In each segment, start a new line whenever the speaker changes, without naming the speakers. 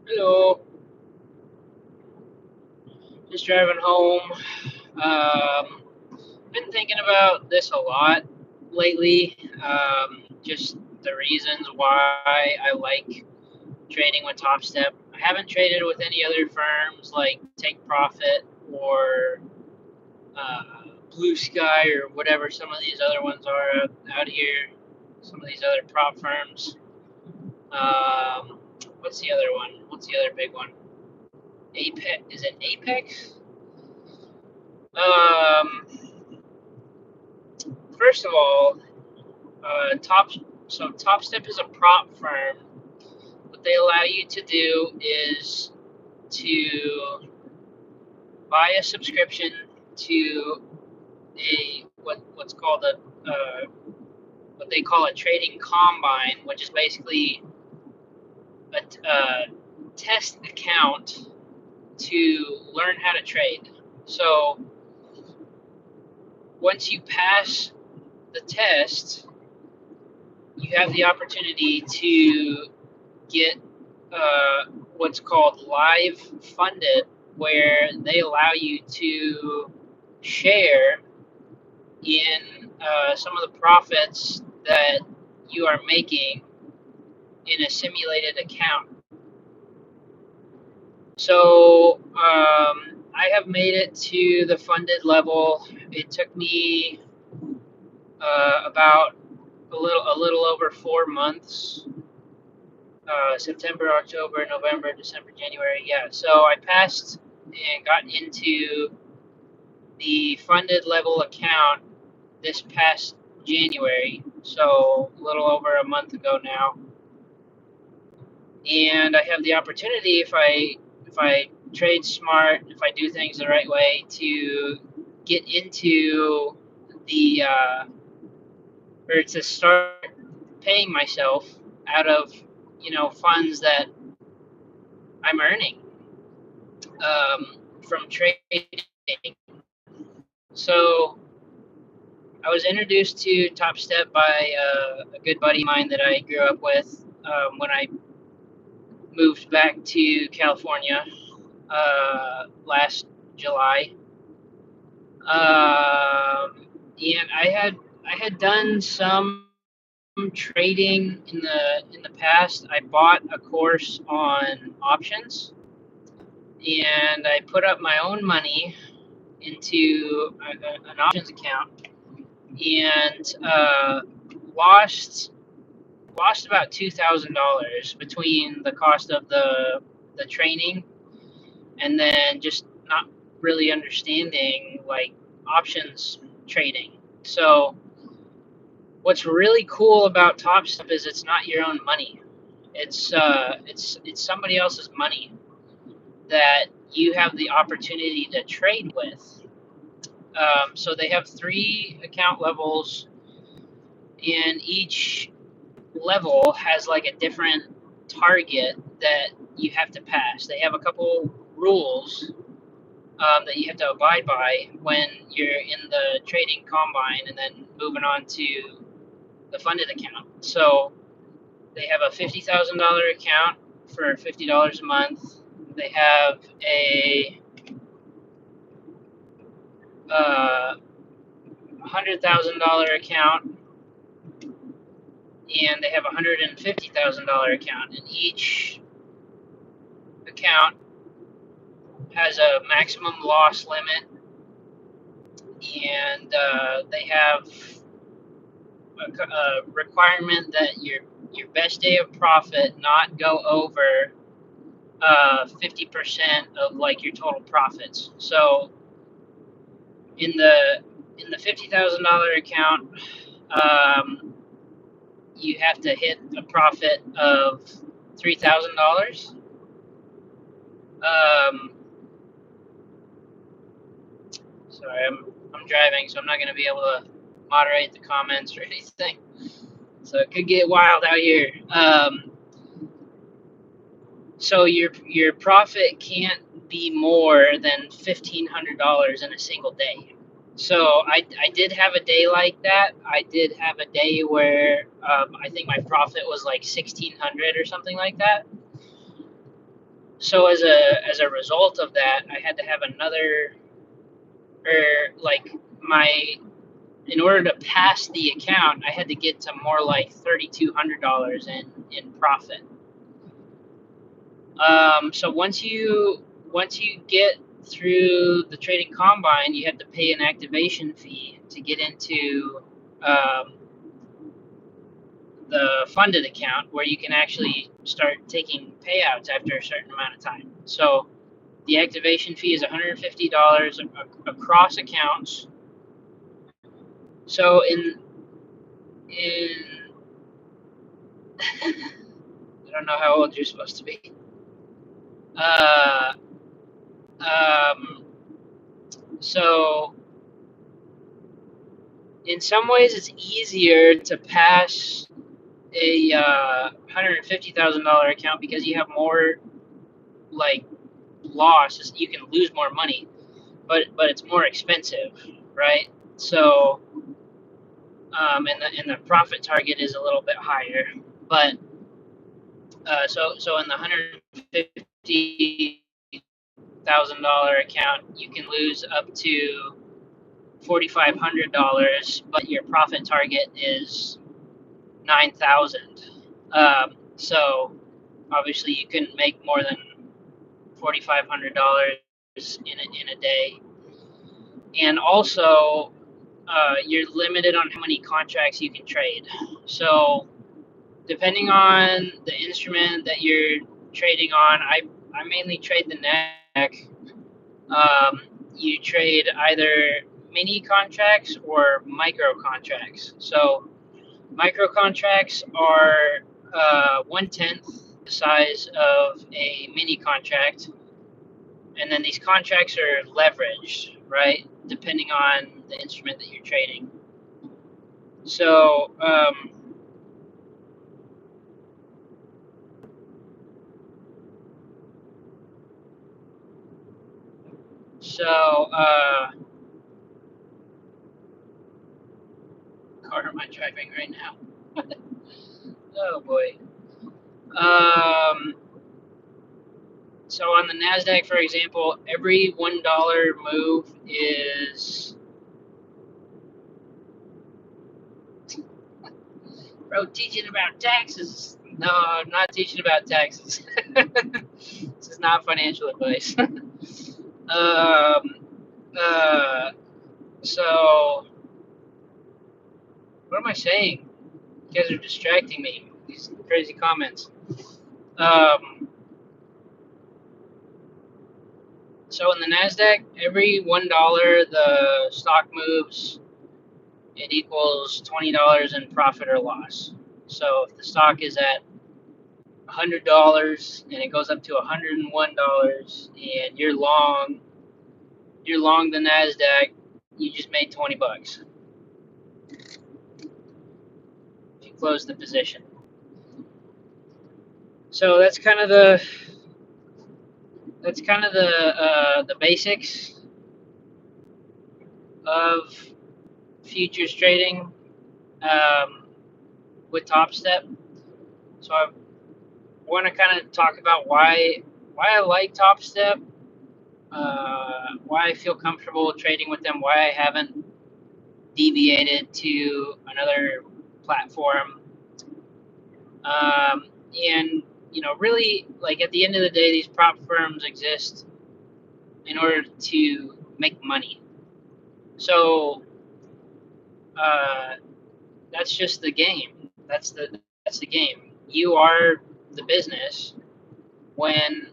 Hello, just driving home. Been thinking about this a lot lately. Just the reasons why I like trading with Topstep. I haven't traded with any other firms like Take Profit or Blue Sky or whatever some of these other ones are out here. Some of these other prop firms. Um, what's the other one? What's the other big one? Apex? Is it Apex? Um, First of all, Topstep is a prop firm. What they allow you to do is to buy a subscription to what's called what they call a trading combine, which is basically a test account to learn how to trade. So once you pass the test, you have the opportunity to get what's called live funded, where they allow you to share in some of the profits that you are making in a simulated account. So I have made it to the funded level. It took me about a little over 4 months. September, October, November, December, January. Yeah, so I passed and got into the funded level account this past January, so a little over a month ago now. And I have the opportunity, if I trade smart, if I do things the right way, to get into the or to start paying myself out of funds that I'm earning from trading. So I was introduced to Topstep by a good buddy of mine that I grew up with when I moved back to California last July. And I had done some trading in the past. I bought a course on options, and I put up my own money into an options account, and lost about $2,000 between the cost of the training and then just not really understanding like options trading. So what's really cool about Topstep is it's not your own money. It's somebody else's money that you have the opportunity to trade with. So they have 3 account levels, and each level has like a different target that you have to pass. They have a couple rules that you have to abide by when you're in the trading combine and then moving on to the funded account. So they have a $50,000 account for $50 a month. They have a $100,000 account, and they have a $150,000 account. And each account has a maximum loss limit, and they have a requirement that your best day of profit not go over 50% of like your total profits. So in the $50,000 account, you have to hit a profit of $3,000. Sorry, I'm driving, so I'm not going to be able to moderate the comments or anything. So it could get wild out here. So your profit can't be more than $1,500 in a single day. So I did have a day like that. I did have a day where I think my profit was like 1,600 or something like that. So as a result of that, I had to have another, or like my in order to pass the account, I had to get to more like $3,200 in profit. So once you get through the trading combine, you have to pay an activation fee to get into um, the funded account, where you can actually start taking payouts after a certain amount of time. So the activation fee is $150 across accounts. So in I don't know how old you're supposed to be. Uh, um, so in some ways, it's easier to pass a $150,000 account because you have more like loss. You can lose more money, but it's more expensive, right? So and the profit target is a little bit higher, but so in the $150,000 account, you can lose up to $4,500, but your profit target is 9,000. So obviously you couldn't make more than $4,500 in a day, and also you're limited on how many contracts you can trade. So depending on the instrument that you're trading on, I mainly trade the NASDAQ. You trade either mini contracts or micro contracts. So micro contracts are 1/10 the size of a mini contract, and then these contracts are leveraged, right? Depending on the instrument that you're trading. So so car am I driving right now? Oh boy. Um, so on the Nasdaq, for example, every $1 move is, bro, teaching about taxes. No, I'm not teaching about taxes. This is not financial advice. um, uh, so what am I saying? You guys are distracting me. These crazy comments. Um, so in the Nasdaq, every $1 the stock moves, it equals $20 in profit or loss. So if the stock is at $100 and it goes up to $101 and you're long the Nasdaq, you just made $20 if you close the position. So that's kind of the basics of futures trading with Topstep. So I want to kind of talk about why I like Topstep, why I feel comfortable trading with them, why I haven't deviated to another platform, and really, like at the end of the day, these prop firms exist in order to make money. So uh, that's just the game. That's the game. You are the business when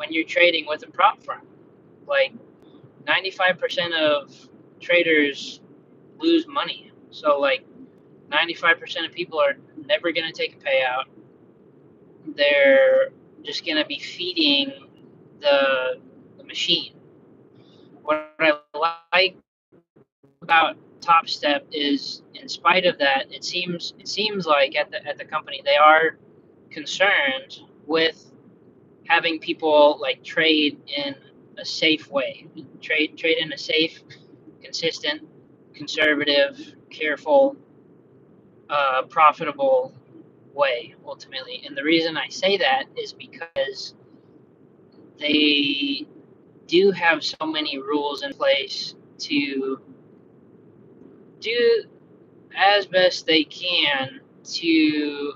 you're trading with a prop firm. Like 95% of traders lose money. So like 95% of people are never going to take a payout. They're just going to be feeding the machine. What I like about Top Step is, in spite of that, it seems like at the company they are concerned with having people like trade in a safe way, trade in a safe, consistent, conservative, careful, profitable way ultimately. And the reason I say that is because they do have so many rules in place to do as best they can to,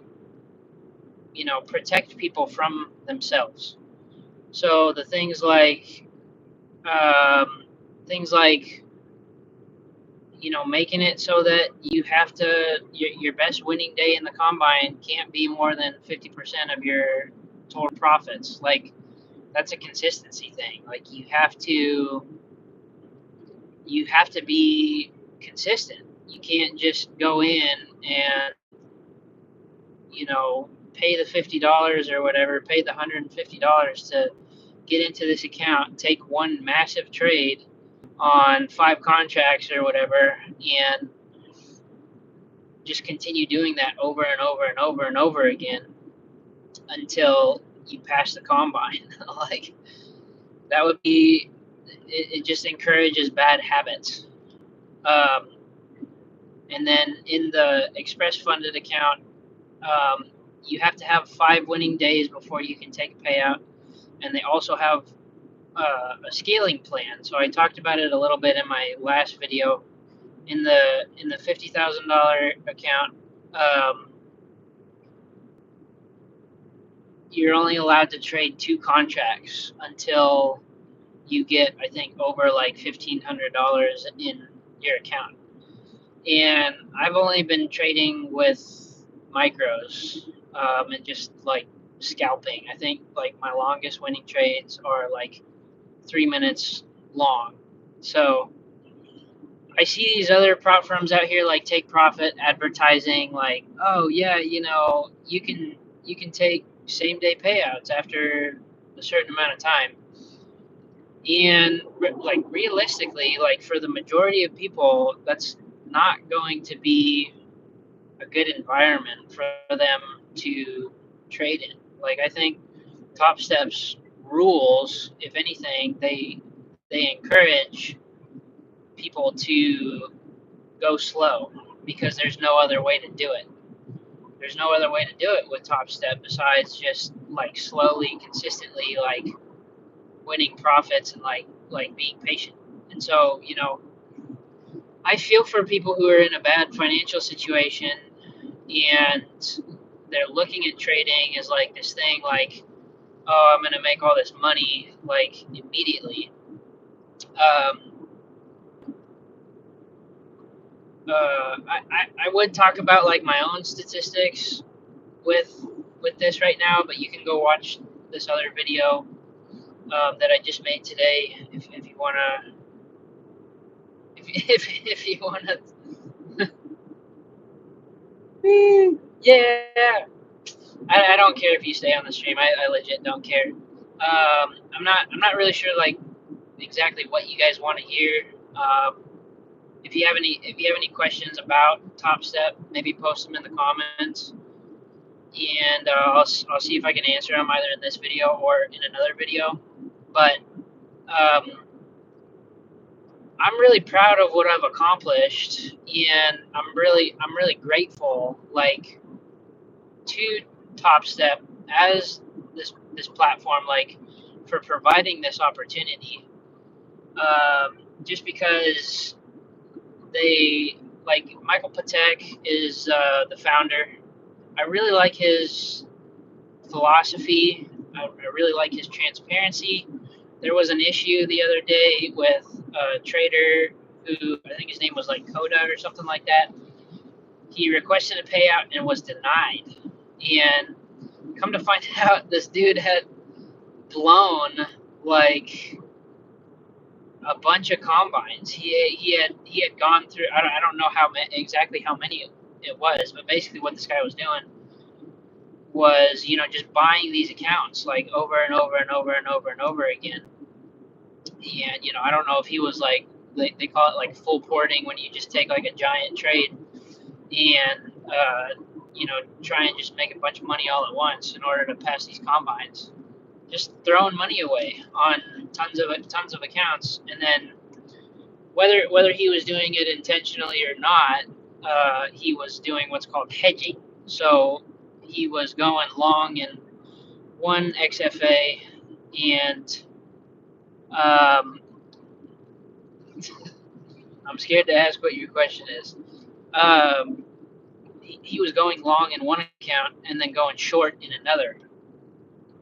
protect people from themselves. So the um, things like, making it so that you have to your best winning day in the combine can't be more than 50% of your total profits. Like, that's a consistency thing. Like, you have to be consistent. You can't just go in and, pay the $50 or whatever, pay the $150 to get into this account, take one massive trade on 5 contracts or whatever, and just continue doing that over and over and over and over again until you pass the combine. Like, that would be, it just encourages bad habits. Um, and then in the express funded account, um, you have to have 5 winning days before you can take a payout. And they also have a scaling plan. So I talked about it a little bit in my last video. In the $50,000 account, um, you're only allowed to trade 2 contracts until you get, I think, over like $1,500 in your account. And I've only been trading with micros, and just like scalping. I think like my longest winning trades are like 3 minutes long. So I see these other prop firms out here like Take Profit advertising like, oh yeah, you can take same day payouts after a certain amount of time. And like, realistically, like, for the majority of people, that's not going to be a good environment for them to trade in. Like, I think Topstep's rules, if anything, they encourage people to go slow because there's no other way to do it. There's no other way to do it with Topstep besides just like slowly, consistently, like winning profits and like being patient. And so, I feel for people who are in a bad financial situation and they're looking at trading as like this thing like, oh, I'm gonna make all this money like immediately. Um, I would talk about like my own statistics with this right now, but you can go watch this other video, that I just made today if you wanna if you wanna. Yeah, I don't care if you stay on the stream. I legit don't care. I'm not really sure like exactly what you guys want to hear. If you have any questions about Top Step, maybe post them in the comments, and I'll see if I can answer them either in this video or in another video. But um, I'm really proud of what I've accomplished, and I'm really grateful like to Top Step as this platform, like, for providing this opportunity. Just because they, like, Michael Patek is the founder. I really like his philosophy. I really like his transparency. There was an issue the other day with a trader who, I think his name was like Coda or something like that. He requested a payout and was denied. And come to find out, this dude had blown like a bunch of combines. He had gone through. I don't know exactly how many it was, but basically what this guy was doing was, just buying these accounts like over and over and over and over and over again. And I don't know if he was like, they call it like full porting, when you just take like a giant trade and try and just make a bunch of money all at once in order to pass these combines. Just throwing money away on tons of accounts, and then whether he was doing it intentionally or not, he was doing what's called hedging. So he was going long in one XFA and um, I'm scared to ask what your question is. Um, he was going long in one account and then going short in another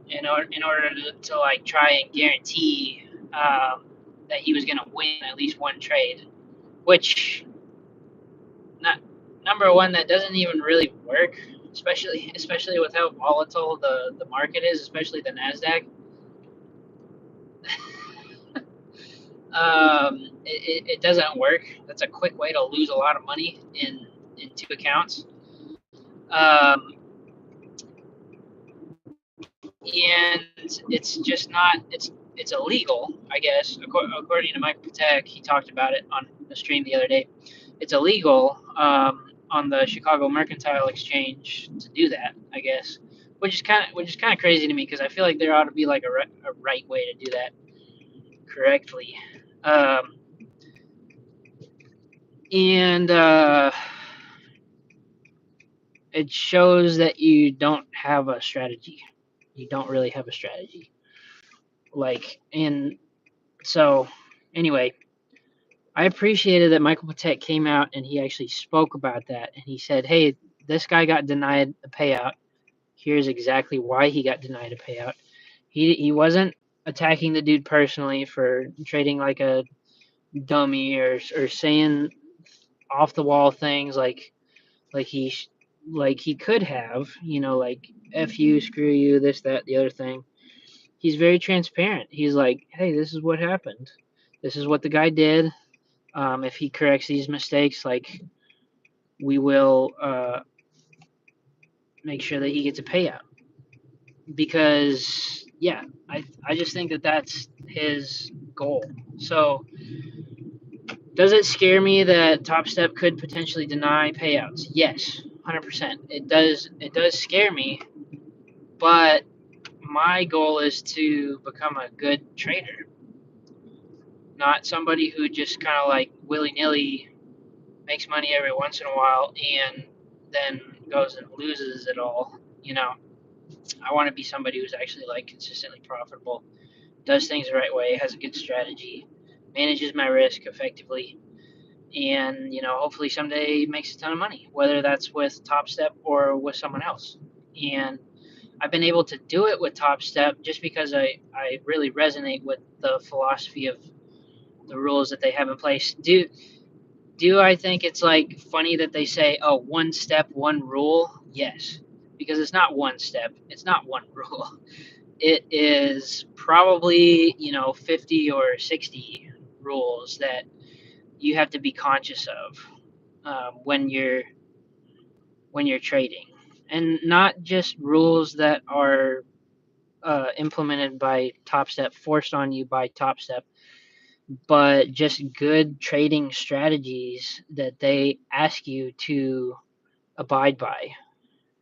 in order to like try and guarantee that he was going to win at least one trade, which not number one, that doesn't even really work, especially with how volatile the market is, especially the Nasdaq. It doesn't work. That's a quick way to lose a lot of money in two accounts. Um, and it's just not it's illegal, I guess, according to Mike Patek. He talked about it on the stream the other day. It's illegal on the Chicago Mercantile Exchange to do that, I guess, which is kind of crazy to me, because I feel like there ought to be like a right way to do that correctly. um, and it shows that you don't have a strategy. You don't really have a strategy, and so anyway, I appreciated that Michael Patek came out and he actually spoke about that, and he said, "Hey, this guy got denied a payout. Here's exactly why he got denied a payout." He wasn't attacking the dude personally for trading like a dummy, or saying off the wall things like he like he could have, like "f you, screw you," this, that, the other thing. He's very transparent. He's like, "Hey, this is what happened. This is what the guy did. If he corrects these mistakes, like, we will make sure that he gets a payout." Because yeah, I just think that that's his goal. So does it scare me that Topstep could potentially deny payouts? Yes, 100%. It does scare me, but my goal is to become a good trader, not somebody who just kind of like willy nilly makes money every once in a while and then goes and loses it all. I want to be somebody who's actually like consistently profitable, does things the right way, has a good strategy, manages my risk effectively, and hopefully someday makes a ton of money, whether that's with Topstep or with someone else. And I've been able to do it with Topstep just because I really resonate with the philosophy of the rules that they have in place. Do I think it's like funny that they say, "Oh, one step, one rule"? Yes, because it's not one step, it's not one rule. It is probably 50 or 60 rules that you have to be conscious of when you're trading, and not just rules that are implemented by Topstep, forced on you by Topstep, but just good trading strategies that they ask you to abide by,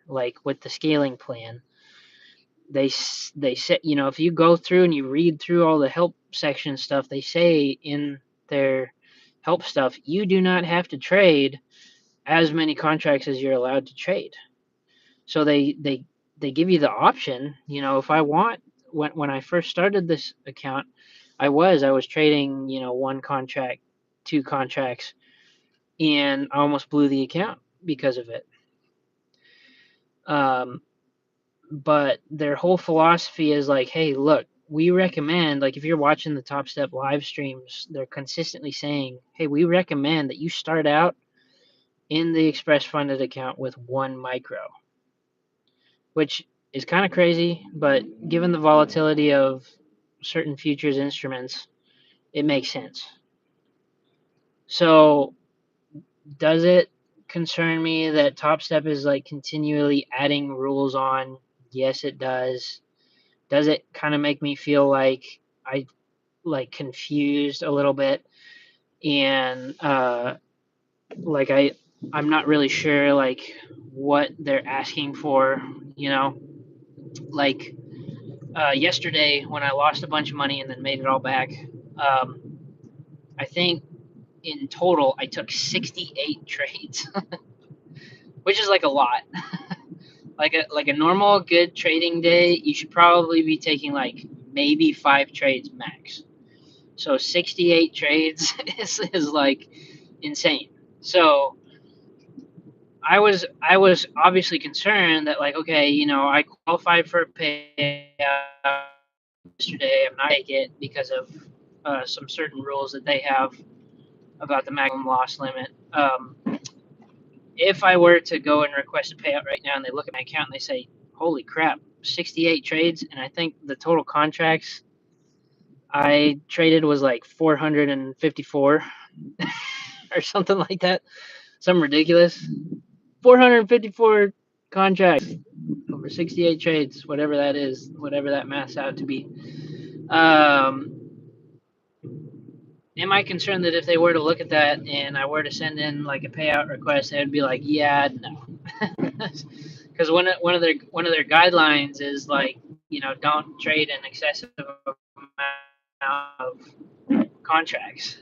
like with the scaling plan. They say, if you go through and you read through all the help section stuff, they say in their help stuff, you do not have to trade as many contracts as you're allowed to trade. So they give you the option. If I want, when I first started this account, I was trading, one contract, two contracts, and I almost blew the account because of it. But their whole philosophy is like, "Hey, look, we recommend, like, if you're watching the Top Step live streams, they're consistently saying, "Hey, we recommend that you start out in the express funded account with one micro," which is kind of crazy, but given the volatility of certain futures instruments, it makes sense. So does it concern me that Topstep is like continually adding rules on? Yes, it does. Does it kind of make me feel like I like confused a little bit, and like I'm not really sure like what they're asking for, like yesterday when I lost a bunch of money and then made it all back. I think in total I took 68 trades, which is like a lot. Like a normal good trading day, you should probably be taking like maybe 5 trades max. So 68 trades is like insane. So I was obviously concerned that, like, okay, I qualified for a payout yesterday. I'm not take it because of some certain rules that they have about the maximum loss limit. If I were to go and request a payout right now, and they look at my account and they say, "Holy crap, 68 trades," and I think the total contracts I traded was like 454 or something like that, something ridiculous. 454 contracts over 68 trades, whatever that is, whatever that maths out to be. Um, am I concerned that if they were to look at that and I were to send in like a payout request, they'd be like, "Yeah, no," because one of their guidelines is like, don't trade an excessive amount of contracts.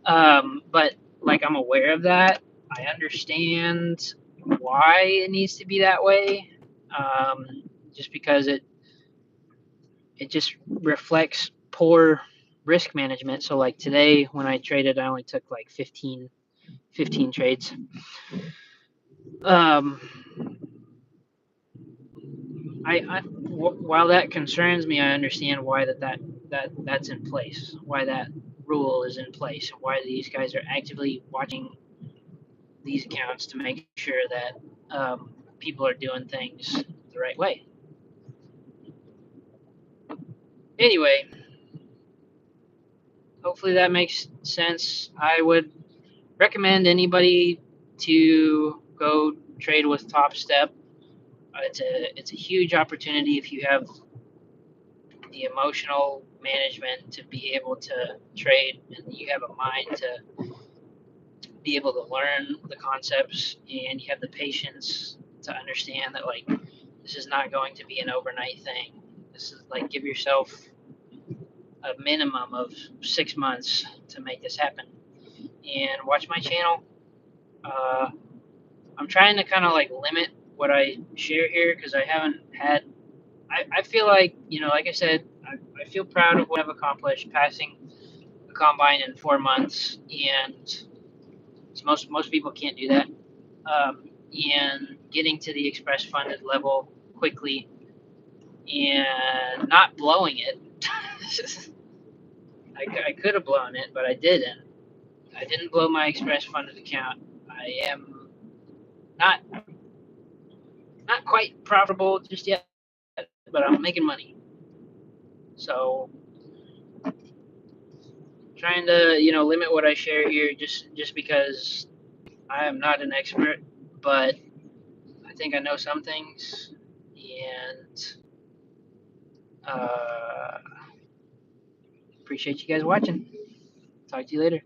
But like, I'm aware of that. I understand why it needs to be that way. Um, just because it just reflects poor risk management. So like today when I traded, I only took like 15 trades. Um, while that concerns me, I understand why that's in place, why that rule is in place, and why these guys are actively watching these accounts to make sure that people are doing things the right way. Anyway, hopefully that makes sense. I would recommend anybody to go trade with Topstep. It's a huge opportunity if you have the emotional management to be able to trade, and you have a mind to be able to learn the concepts, and you have the patience to understand that, like, this is not going to be an overnight thing. This is like, give yourself a minimum of 6 months to make this happen. And watch my channel. Uh, I'm trying to kind of like limit what I share here because I haven't had. I feel like, like I said, I feel proud of what I've accomplished, passing the combine in 4 months, and most people can't do that. And getting to the express funded level quickly and not blowing it. I could have blown it, but I didn't. I didn't blow my express funded account. I am not not quite profitable just yet, but I'm making money. So trying to limit what I share here, just because I am not an expert, but I think I know some things, and appreciate you guys watching. Talk to you later.